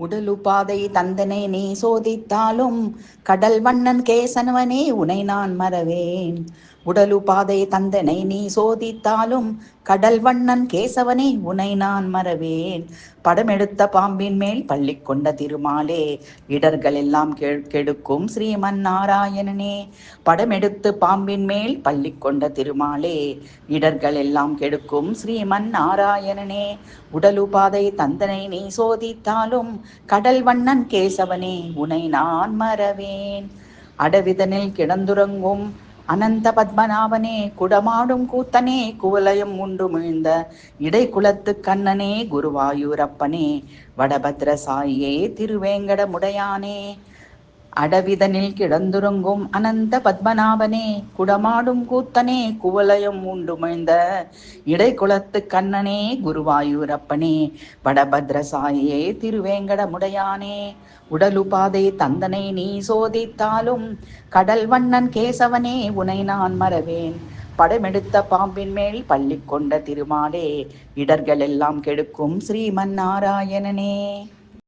உடலுபாதை தந்தனை நீ சோதித்தாலும் கடல் வண்ணன் கேசனவனே உனை நான் மறவேன். உடலுபாதை தந்தனை நீ சோதித்தாலும் கடல் வண்ணன் கேசவனே உனை நான் மறவேன். படமெடுத்த பாம்பின் மேல் பள்ளி கொண்ட திருமாலே இடர்கள் எல்லாம் கெடுக்கும் ஸ்ரீமன் நாராயணனே. படமெடுத்து பாம்பின் மேல் பள்ளி கொண்ட திருமாலே இடர்கள் எல்லாம் கெடுக்கும் ஸ்ரீமன் நாராயணனே. உடலுபாதை தந்தனை நீ சோதித்தாலும் கடல் வண்ணன் கேசவனே உனை நான் மறவேன். அடவிதனில் கிடந்துறங்கும் அனந்த பத்மநாபனே குடமாடும் கூத்தனே குவலயம் உண்டு மிழ்ந்த இடைக்குலத்து கண்ணனே குருவாயூரப்பனே வடபத்ர சாயியே திருவேங்கடமுடையானே. அடவிதனில் கிடந்துறங்கும் அனந்த பத்மநாபனே குடமாடும் கூத்தனே குவலயம் உண்டுமிழ்ந்த இடைக்குலத்து கண்ணனே குருவாயூரப்பனே வடபத்ரசாயே திருவேங்கடமுடையானே. உடலுபாதை தந்தனை நீ சோதித்தாலும் கடல் வண்ணன் கேசவனே உனை நான் மறவேன். படமெடுத்த பாம்பின் மேல் பள்ளி கொண்ட திருமாலே இடர்கள் எல்லாம் கெடுக்கும் ஸ்ரீமன் நாராயணனே.